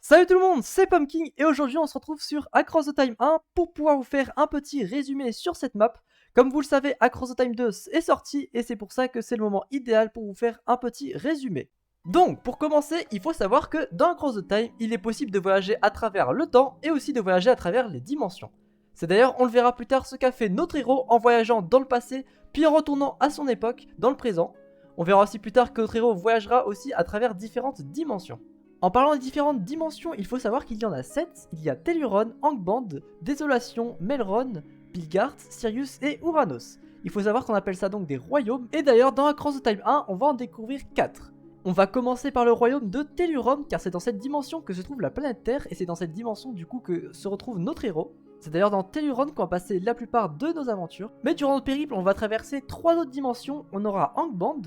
Salut tout le monde, c'est Pumpkin et aujourd'hui on se retrouve sur Across the Time 1 pour pouvoir vous faire un petit résumé sur cette map. Comme vous le savez, Across the Time 2 est sorti et c'est pour ça que c'est le moment idéal pour vous faire un petit résumé. Donc pour commencer, il faut savoir que dans Across the Time, il est possible de voyager à travers le temps et aussi de voyager à travers les dimensions. C'est d'ailleurs, on le verra plus tard, ce qu'a fait notre héros en voyageant dans le passé puis en retournant à son époque, dans le présent. On verra aussi plus tard que notre héros voyagera aussi à travers différentes dimensions. En parlant des différentes dimensions, il faut savoir qu'il y en a 7. Il y a Telluron, Angband, Désolation, Melron, Bilgart, Sirius et Uranos. Il faut savoir qu'on appelle ça donc des royaumes. Et d'ailleurs, dans Across the Time 1, on va en découvrir 4. On va commencer par le royaume de Telluron, car c'est dans cette dimension que se trouve la planète Terre, et c'est dans cette dimension du coup que se retrouve notre héros. C'est d'ailleurs dans Telluron qu'on va passer la plupart de nos aventures. Mais durant notre périple, on va traverser 3 autres dimensions. On aura Angband,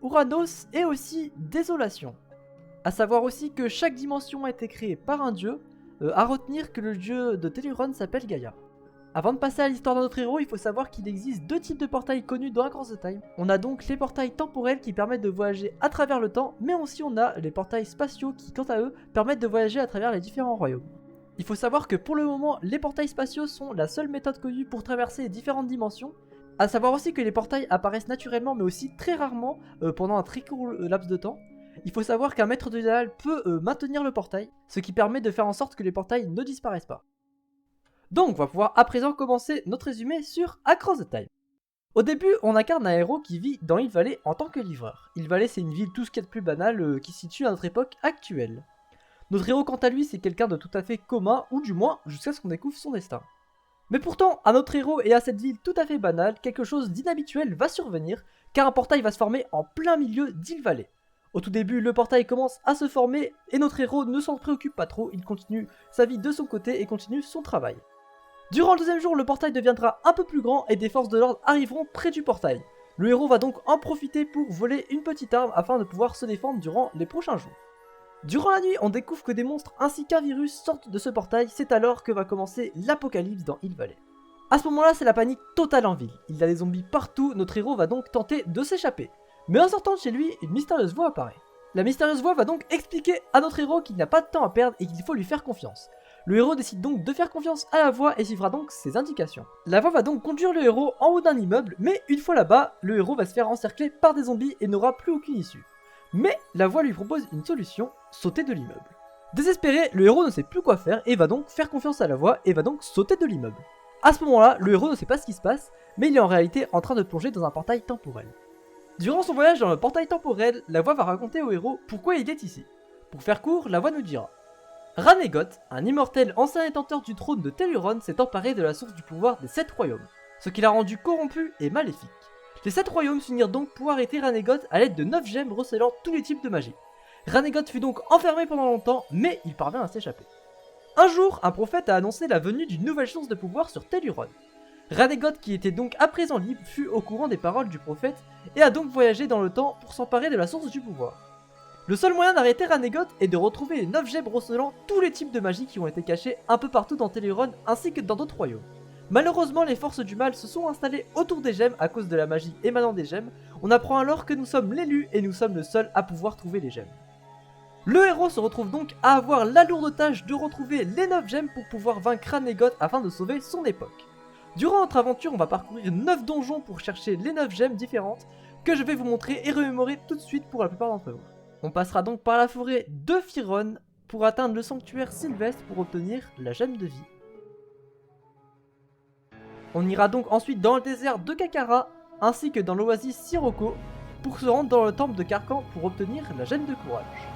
Uranos et aussi Désolation. A savoir aussi que chaque dimension a été créée par un dieu, à retenir que le dieu de Telluron s'appelle Gaïa. Avant de passer à l'histoire de notre héros, il faut savoir qu'il existe 2 types de portails connus dans Across the Time. On a donc les portails temporels qui permettent de voyager à travers le temps, mais aussi on a les portails spatiaux qui, quant à eux, permettent de voyager à travers les différents royaumes. Il faut savoir que pour le moment, les portails spatiaux sont la seule méthode connue pour traverser les différentes dimensions. A savoir aussi que les portails apparaissent naturellement, mais aussi très rarement pendant un très court laps de temps. Il faut savoir qu'un maître de Daal peut maintenir le portail, ce qui permet de faire en sorte que les portails ne disparaissent pas. Donc on va pouvoir à présent commencer notre résumé sur Across the Time. Au début, on incarne un héros qui vit dans Hill Valley en tant que livreur. Hill Valley, c'est une ville tout ce qu'il y a de plus banal qui se situe à notre époque actuelle. Notre héros, quant à lui, c'est quelqu'un de tout à fait commun, ou du moins jusqu'à ce qu'on découvre son destin. Mais pourtant, à notre héros et à cette ville tout à fait banale, quelque chose d'inhabituel va survenir, car un portail va se former en plein milieu d'Hill Valley. Au tout début, le portail commence à se former et notre héros ne s'en préoccupe pas trop, il continue sa vie de son côté et continue son travail. Durant le deuxième jour, le portail deviendra un peu plus grand et des forces de l'ordre arriveront près du portail. Le héros va donc en profiter pour voler une petite arme afin de pouvoir se défendre durant les prochains jours. Durant la nuit, on découvre que des monstres ainsi qu'un virus sortent de ce portail, c'est alors que va commencer l'apocalypse dans Hill Valley. A ce moment-là, c'est la panique totale en ville. Il y a des zombies partout, notre héros va donc tenter de s'échapper. Mais en sortant de chez lui, une mystérieuse voix apparaît. La mystérieuse voix va donc expliquer à notre héros qu'il n'a pas de temps à perdre et qu'il faut lui faire confiance. Le héros décide donc de faire confiance à la voix et suivra donc ses indications. La voix va donc conduire le héros en haut d'un immeuble, mais une fois là-bas, le héros va se faire encercler par des zombies et n'aura plus aucune issue. Mais la voix lui propose une solution, sauter de l'immeuble. Désespéré, le héros ne sait plus quoi faire et va donc faire confiance à la voix et va donc sauter de l'immeuble. À ce moment-là, le héros ne sait pas ce qui se passe, mais il est en réalité en train de plonger dans un portail temporel. Durant son voyage dans le portail temporel, la voix va raconter au héros pourquoi il est ici. Pour faire court, la voix nous dira: Ranegoth, un immortel ancien détenteur du trône de Telluron, s'est emparé de la source du pouvoir des 7 royaumes, ce qui l'a rendu corrompu et maléfique. Les 7 royaumes s'unirent donc pour arrêter Ranegoth à l'aide de 9 gemmes recelant tous les types de magie. Ranegoth fut donc enfermé pendant longtemps, mais il parvint à s'échapper. Un jour, un prophète a annoncé la venue d'une nouvelle source de pouvoir sur Telluron. Ranegoth, qui était donc à présent libre, fut au courant des paroles du prophète et a donc voyagé dans le temps pour s'emparer de la source du pouvoir. Le seul moyen d'arrêter Ranegoth est de retrouver les 9 gemmes recelant tous les types de magie qui ont été cachés un peu partout dans Telluron ainsi que dans d'autres royaumes. Malheureusement, les forces du mal se sont installées autour des gemmes à cause de la magie émanant des gemmes. On apprend alors que nous sommes l'élus et nous sommes le seul à pouvoir trouver les gemmes. Le héros se retrouve donc à avoir la lourde tâche de retrouver les 9 gemmes pour pouvoir vaincre Ranegoth afin de sauver son époque. Durant notre aventure, on va parcourir 9 donjons pour chercher les 9 gemmes différentes que je vais vous montrer et remémorer tout de suite pour la plupart d'entre vous. On passera donc par la forêt de Firon pour atteindre le sanctuaire Sylvestre pour obtenir la gemme de vie. On ira donc ensuite dans le désert de Kakara ainsi que dans l'oasis Sirocco pour se rendre dans le temple de Carcan pour obtenir la gemme de courage.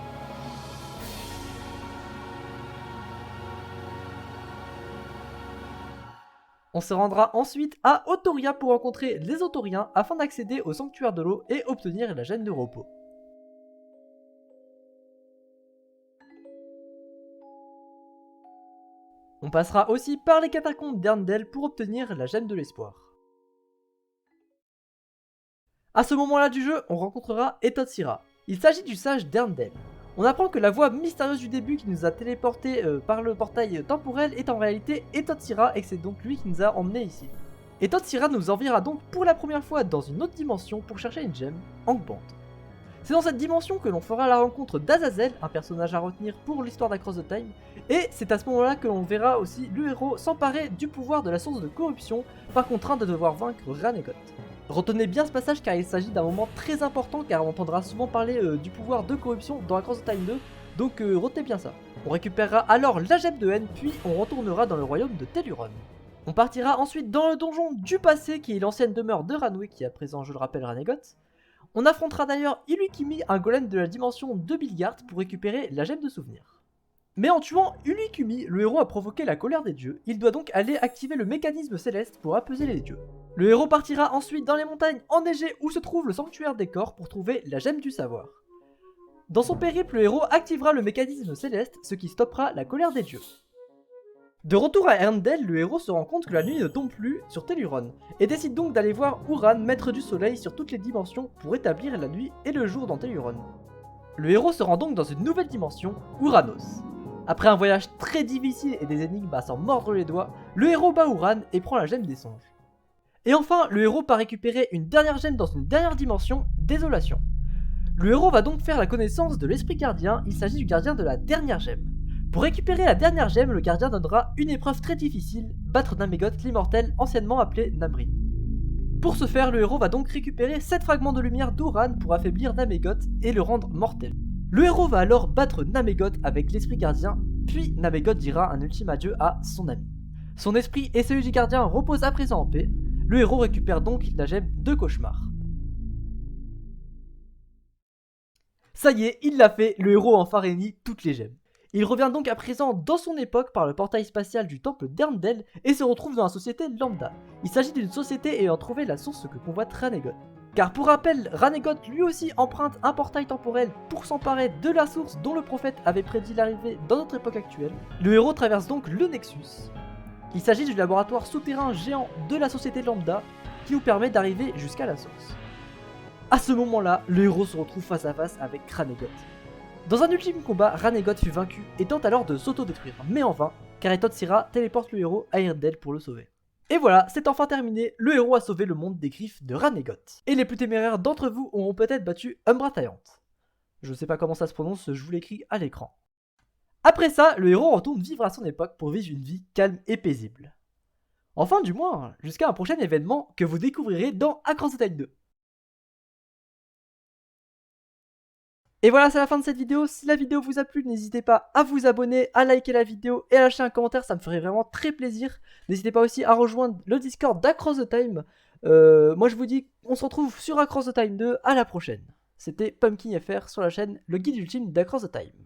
On se rendra ensuite à Otoria pour rencontrer les Otoriens afin d'accéder au sanctuaire de l'eau et obtenir la gemme de repos. On passera aussi par les catacombes d'Erndel pour obtenir la gemme de l'espoir. A ce moment-là du jeu, on rencontrera Etotsira. Il s'agit du sage d'Erndel. On apprend que la voix mystérieuse du début qui nous a téléporté par le portail temporel est en réalité Etotsira et que c'est donc lui qui nous a emmenés ici. Etotsira nous enverra donc pour la première fois dans une autre dimension pour chercher une gemme, Angband. C'est dans cette dimension que l'on fera la rencontre d'Azazel, un personnage à retenir pour l'histoire d'Across the Time, et c'est à ce moment-là que l'on verra aussi le héros s'emparer du pouvoir de la source de corruption par contrainte de devoir vaincre Ranegot. Retenez bien ce passage car il s'agit d'un moment très important car on entendra souvent parler du pouvoir de corruption dans Across the Time 2, donc retenez bien ça. On récupérera alors la gemme de haine puis on retournera dans le royaume de Tel'Uron. On partira ensuite dans le donjon du passé qui est l'ancienne demeure de Ranwe qui est à présent, je le rappelle, Ranegot. On affrontera d'ailleurs Iluikimi, un golem de la dimension de Bilgard, pour récupérer la gemme de souvenir. Mais en tuant Iluikimi, le héros a provoqué la colère des dieux, il doit donc aller activer le mécanisme céleste pour apaiser les dieux. Le héros partira ensuite dans les montagnes enneigées où se trouve le sanctuaire des corps pour trouver la gemme du savoir. Dans son périple, le héros activera le mécanisme céleste, ce qui stoppera la colère des dieux. De retour à Erndel, le héros se rend compte que la nuit ne tombe plus sur Tel'Uron, et décide donc d'aller voir Uran, maître du soleil sur toutes les dimensions, pour établir la nuit et le jour dans Tel'Uron. Le héros se rend donc dans une nouvelle dimension, Uranos. Après un voyage très difficile et des énigmes à s'en mordre les doigts, le héros bat Uran et prend la gemme des songes. Et enfin, le héros part récupérer une dernière gemme dans une dernière dimension, Désolation. Le héros va donc faire la connaissance de l'esprit gardien, il s'agit du gardien de la dernière gemme. Pour récupérer la dernière gemme, le gardien donnera une épreuve très difficile, battre Namegot l'immortel, anciennement appelé Namryn. Pour ce faire, le héros va donc récupérer 7 fragments de lumière d'Uran pour affaiblir Namegot et le rendre mortel. Le héros va alors battre Namegot avec l'esprit gardien, puis Namegot dira un ultime adieu à son ami. Son esprit et celui du gardien reposent à présent en paix, le héros récupère donc la gemme de cauchemar. Ça y est, il l'a fait, le héros a enfin réuni toutes les gemmes. Il revient donc à présent dans son époque par le portail spatial du temple d'Erndel et se retrouve dans la société lambda. Il s'agit d'une société ayant trouvé la source que convoite Ranegot. Car pour rappel, Ranegot lui aussi emprunte un portail temporel pour s'emparer de la source dont le prophète avait prédit l'arrivée dans notre époque actuelle. Le héros traverse donc le Nexus. Il s'agit du laboratoire souterrain géant de la société lambda qui nous permet d'arriver jusqu'à la source. À ce moment-là, le héros se retrouve face à face avec Ranegot. Dans un ultime combat, Ranegot fut vaincu et tente alors de s'auto-détruire, mais en vain, car Eton Sira téléporte le héros à Erndel pour le sauver. Et voilà, c'est enfin terminé, le héros a sauvé le monde des griffes de Ranegot. Et les plus téméraires d'entre vous auront peut-être battu Umbra Tyrant. Je sais pas comment ça se prononce, je vous l'écris à l'écran. Après ça, le héros retourne vivre à son époque pour vivre une vie calme et paisible. Enfin du moins, jusqu'à un prochain événement que vous découvrirez dans Across the Time 2. Et voilà, c'est la fin de cette vidéo. Si la vidéo vous a plu, n'hésitez pas à vous abonner, à liker la vidéo et à lâcher un commentaire, ça me ferait vraiment très plaisir. N'hésitez pas aussi à rejoindre le Discord d'Across the Time. Moi je vous dis, on se retrouve sur Across the Time 2, à la prochaine. C'était Pumpkin FR sur la chaîne Le Guide Ultime d'Across the Time.